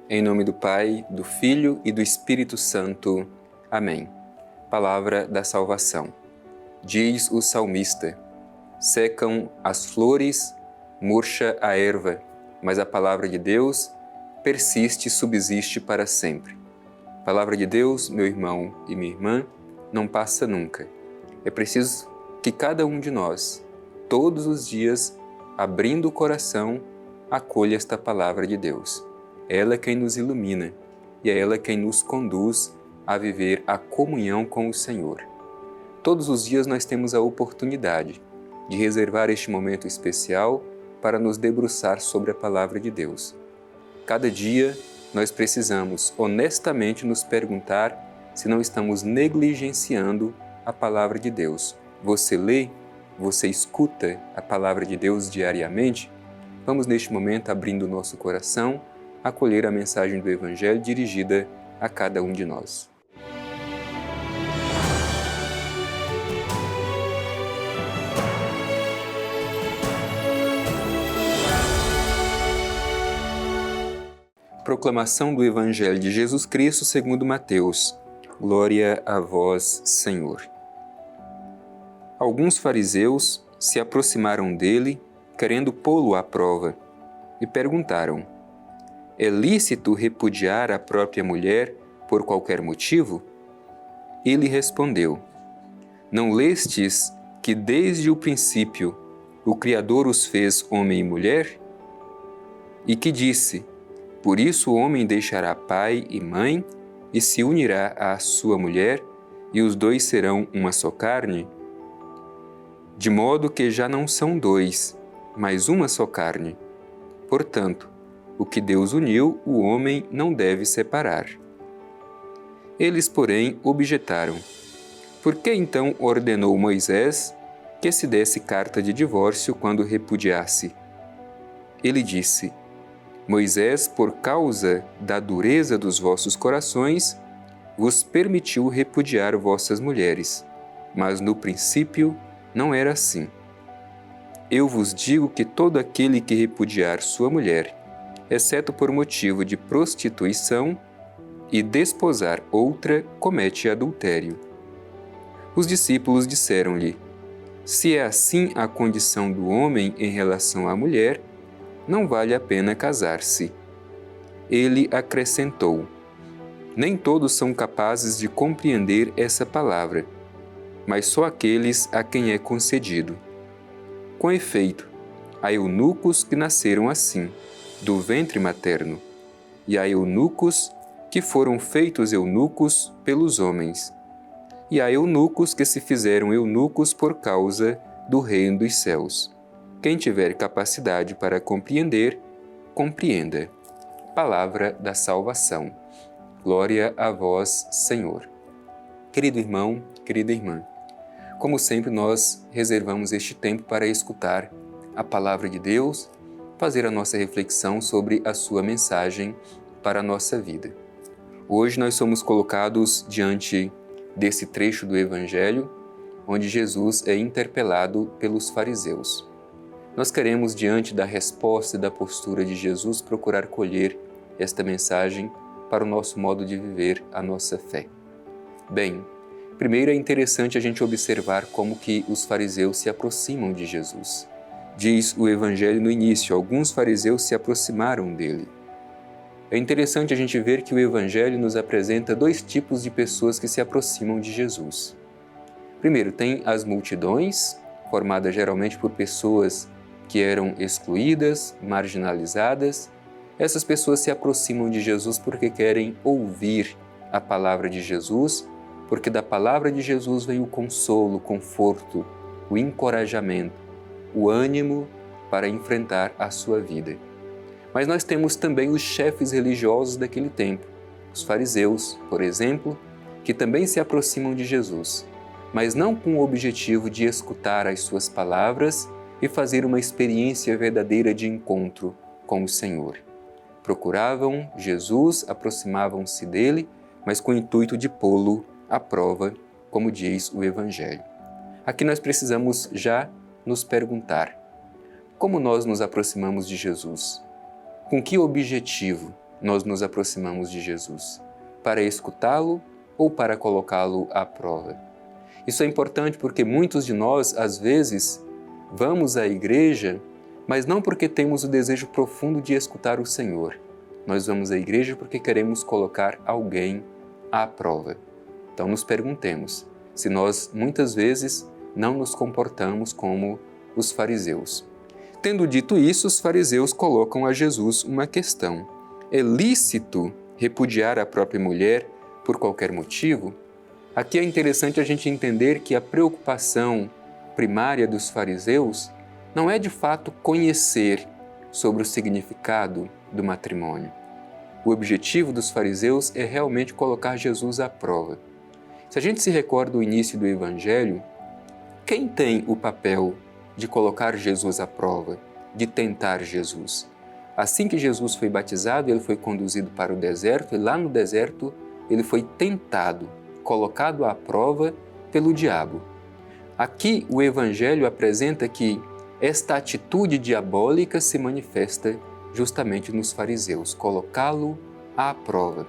Em nome do Pai, do Filho e do Espírito Santo. Amém. Palavra da salvação. Diz o salmista: secam as flores, murcha a erva, mas a palavra de Deus persiste e subsiste para sempre. Palavra de Deus, meu irmão e minha irmã, não passa nunca. É preciso que cada um de nós, todos os dias, abrindo o coração, acolha esta palavra de Deus. Ela é quem nos ilumina e é ela quem nos conduz a viver a comunhão com o Senhor. Todos os dias nós temos a oportunidade de reservar este momento especial para nos debruçar sobre a palavra de Deus. Cada dia nós precisamos honestamente nos perguntar se não estamos negligenciando a palavra de Deus. Você lê? Você escuta a palavra de Deus diariamente? Vamos neste momento, abrindo o nosso coração, acolher a mensagem do Evangelho dirigida a cada um de nós. Proclamação do Evangelho de Jesus Cristo segundo Mateus. Glória a vós, Senhor. Alguns fariseus se aproximaram dele, querendo pô-lo à prova, e perguntaram: é lícito repudiar a própria mulher por qualquer motivo? Ele respondeu: não lestes que desde o princípio o Criador os fez homem e mulher? E que disse: por isso o homem deixará pai e mãe e se unirá à sua mulher, e os dois serão uma só carne? De modo que já não são dois, mas uma só carne. Portanto, o que Deus uniu, o homem não deve separar. Eles, porém, objetaram: por que então ordenou Moisés que se desse carta de divórcio quando repudiasse? Ele disse: Moisés, por causa da dureza dos vossos corações, vos permitiu repudiar vossas mulheres, mas no princípio não era assim. Eu vos digo que todo aquele que repudiar sua mulher, exceto por motivo de prostituição, e desposar outra, comete adultério. Os discípulos disseram-lhe: se é assim a condição do homem em relação à mulher, não vale a pena casar-se. Ele acrescentou: nem todos são capazes de compreender essa palavra, mas só aqueles a quem é concedido. Com efeito, há eunucos que nasceram assim, do ventre materno, e há eunucos que foram feitos eunucos pelos homens, e há eunucos que se fizeram eunucos por causa do reino dos céus. Quem tiver capacidade para compreender, compreenda. Palavra da salvação. Glória a vós, Senhor. Querido irmão, querida irmã, como sempre nós reservamos este tempo para escutar a palavra de Deus, fazer a nossa reflexão sobre a sua mensagem para a nossa vida. Hoje nós somos colocados diante desse trecho do Evangelho, onde Jesus é interpelado pelos fariseus. Nós queremos, diante da resposta e da postura de Jesus, procurar colher esta mensagem para o nosso modo de viver a nossa fé. Bem, primeiro é interessante a gente observar como que os fariseus se aproximam de Jesus. Diz o Evangelho no início: alguns fariseus se aproximaram dele. É interessante a gente ver que o Evangelho nos apresenta dois tipos de pessoas que se aproximam de Jesus. Primeiro, tem as multidões, formadas geralmente por pessoas que eram excluídas, marginalizadas. Essas pessoas se aproximam de Jesus porque querem ouvir a palavra de Jesus, porque da palavra de Jesus vem o consolo, o conforto, o encorajamento, o ânimo para enfrentar a sua vida. Mas nós temos também os chefes religiosos daquele tempo, os fariseus, por exemplo, que também se aproximam de Jesus, mas não com o objetivo de escutar as suas palavras e fazer uma experiência verdadeira de encontro com o Senhor. Procuravam Jesus, aproximavam-se dele, mas com o intuito de pô-lo à prova, como diz o Evangelho. Aqui nós precisamos já nos perguntar: como nós nos aproximamos de Jesus? Com que objetivo? nós nos aproximamos de Jesus? Para escutá-lo ou para colocá-lo à prova? Isso é importante porque muitos de nós, às vezes, vamos à igreja, mas não porque temos o desejo profundo de escutar o Senhor. Nós vamos à igreja porque queremos colocar alguém à prova. Então nos perguntemos se nós, muitas vezes, não nos comportamos como os fariseus. Tendo dito isso, os fariseus colocam a Jesus uma questão. É lícito repudiar a própria mulher por qualquer motivo? Aqui é interessante a gente entender que a preocupação primária dos fariseus não é de fato conhecer sobre o significado do matrimônio. O objetivo dos fariseus é realmente colocar Jesus à prova. Se a gente se recorda do início do Evangelho, quem tem o papel de colocar Jesus à prova, de tentar Jesus? Assim que Jesus foi batizado, ele foi conduzido para o deserto e lá no deserto ele foi tentado, colocado à prova pelo diabo. Aqui o Evangelho apresenta que esta atitude diabólica se manifesta justamente nos fariseus, colocá-lo à prova.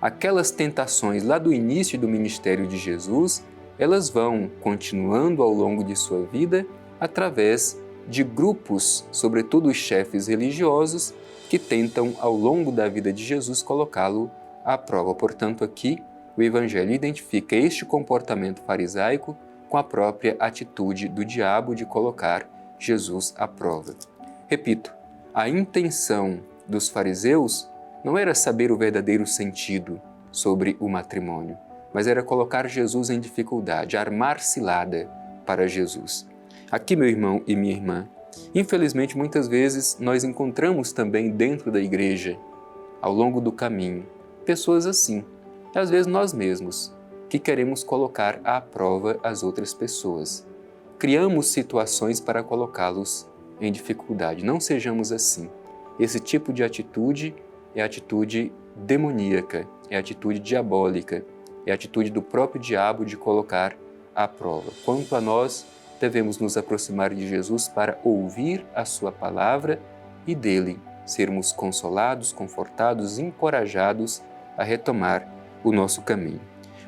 Aquelas tentações lá do início do ministério de Jesus, elas vão continuando ao longo de sua vida através de grupos, sobretudo os chefes religiosos, que tentam ao longo da vida de Jesus colocá-lo à prova. Portanto, aqui o Evangelho identifica este comportamento farisaico com a própria atitude do diabo de colocar Jesus à prova. Repito, a intenção dos fariseus não era saber o verdadeiro sentido sobre o matrimônio, mas era colocar Jesus em dificuldade, armar cilada para Jesus. Aqui, meu irmão e minha irmã, infelizmente muitas vezes nós encontramos também dentro da igreja, ao longo do caminho, pessoas assim, às vezes nós mesmos, que queremos colocar à prova as outras pessoas. Criamos situações para colocá-los em dificuldade. Não sejamos assim. Esse tipo de atitude é atitude demoníaca, é atitude diabólica, é atitude do próprio diabo de colocar à prova. Quanto a nós, devemos nos aproximar de Jesus para ouvir a sua palavra e dele sermos consolados, confortados, encorajados a retomar o nosso caminho.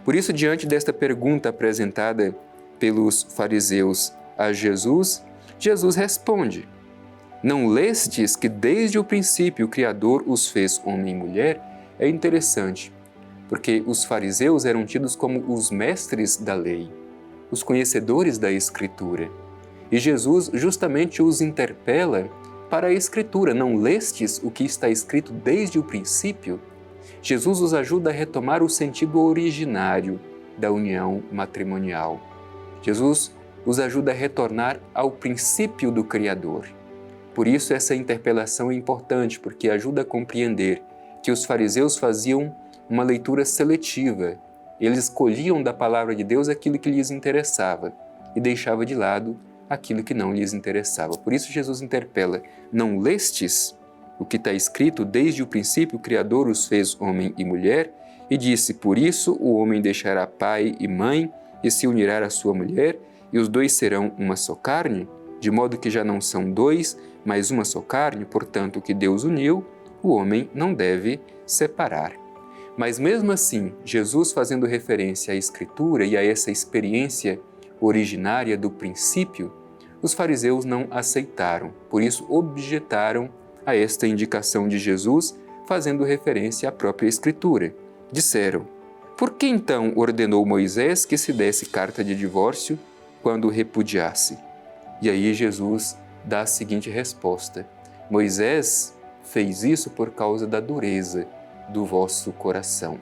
Por isso, diante desta pergunta apresentada pelos fariseus a Jesus, Jesus responde: não lestes que desde o princípio o Criador os fez homem e mulher? É interessante, porque os fariseus eram tidos como os mestres da lei, os conhecedores da Escritura. E Jesus justamente os interpela para a Escritura. Não lestes o que está escrito desde o princípio? Jesus os ajuda a retomar o sentido originário da união matrimonial. Jesus os ajuda a retornar ao princípio do Criador. Por isso essa interpelação é importante, porque ajuda a compreender que os fariseus faziam uma leitura seletiva. Eles escolhiam da palavra de Deus aquilo que lhes interessava e deixava de lado aquilo que não lhes interessava. Por isso Jesus interpela: não lestes o que está escrito desde o princípio o Criador os fez homem e mulher? E disse: por isso o homem deixará pai e mãe e se unirá à sua mulher, e os dois serão uma só carne? De modo que já não são dois, mas uma só carne. Portanto, o que Deus uniu, o homem não deve separar. Mas mesmo assim, Jesus, fazendo referência à Escritura e a essa experiência originária do princípio, os fariseus não aceitaram. Por isso, objetaram a esta indicação de Jesus, fazendo referência à própria Escritura. Disseram: por que então ordenou Moisés que se desse carta de divórcio quando o repudiasse? E aí Jesus dá a seguinte resposta: Moisés fez isso por causa da dureza do vosso coração.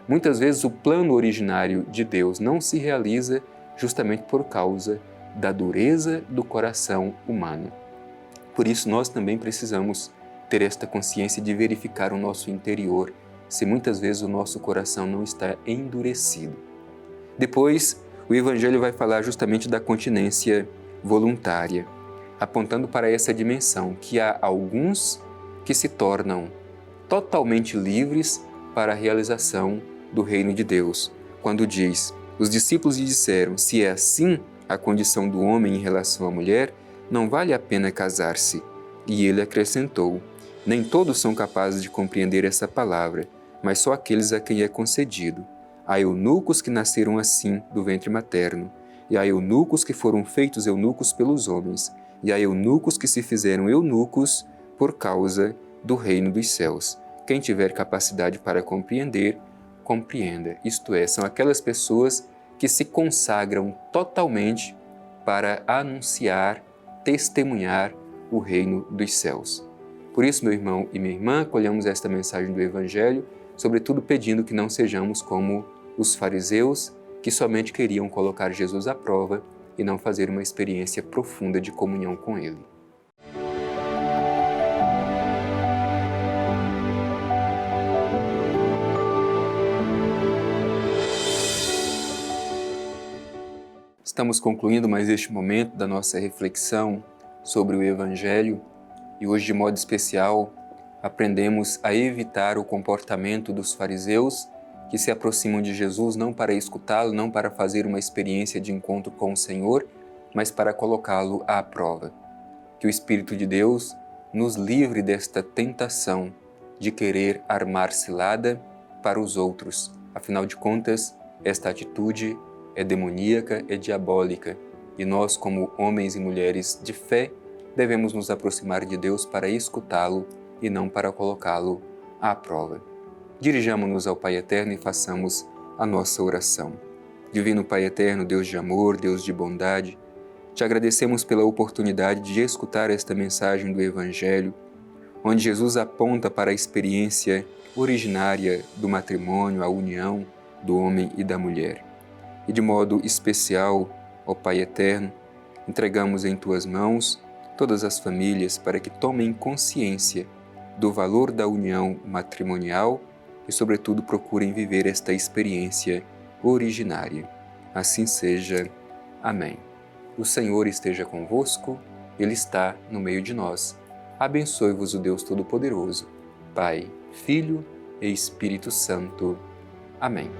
Muitas vezes o plano originário de Deus não se realiza justamente por causa da dureza do coração humano. Por isso nós também precisamos ter esta consciência de verificar o nosso interior, se muitas vezes o nosso coração não está endurecido. Depois, o Evangelho vai falar justamente da continência voluntária, apontando para essa dimensão, que há alguns que se tornam totalmente livres para a realização do reino de Deus. Quando diz: os discípulos lhe disseram: se é assim a condição do homem em relação à mulher, não vale a pena casar-se. E ele acrescentou: Nem todos são capazes de compreender essa palavra, mas só aqueles a quem é concedido. Há eunucos que nasceram assim do ventre materno, e há eunucos que foram feitos eunucos pelos homens, e há eunucos que se fizeram eunucos por causa do reino dos céus. Quem tiver capacidade para compreender, compreenda. Isto é, são aquelas pessoas que se consagram totalmente para anunciar, testemunhar o reino dos céus. Por isso, meu irmão e minha irmã, acolhamos esta mensagem do Evangelho, sobretudo pedindo que não sejamos como os fariseus, que somente queriam colocar Jesus à prova e não fazer uma experiência profunda de comunhão com Ele. Estamos concluindo mais este momento da nossa reflexão sobre o Evangelho e hoje, de modo especial, aprendemos a evitar o comportamento dos fariseus que se aproximam de Jesus não para escutá-lo, não para fazer uma experiência de encontro com o Senhor, mas para colocá-lo à prova. Que o Espírito de Deus nos livre desta tentação de querer armar cilada para os outros. Afinal de contas, esta atitude é demoníaca, é diabólica, e nós, como homens e mulheres de fé, devemos nos aproximar de Deus para escutá-lo e não para colocá-lo à prova. Dirijamo-nos ao Pai Eterno e façamos a nossa oração. Divino Pai Eterno, Deus de amor, Deus de bondade, te agradecemos pela oportunidade de escutar esta mensagem do Evangelho, onde Jesus aponta para a experiência originária do matrimônio, a união do homem e da mulher. E de modo especial, ó Pai Eterno, entregamos em Tuas mãos todas as famílias para que tomem consciência do valor da união matrimonial e, sobretudo, procurem viver esta experiência originária. Assim seja. Amém. O Senhor esteja convosco, Ele está no meio de nós. Abençoe-vos o Deus Todo-Poderoso, Pai, Filho e Espírito Santo. Amém.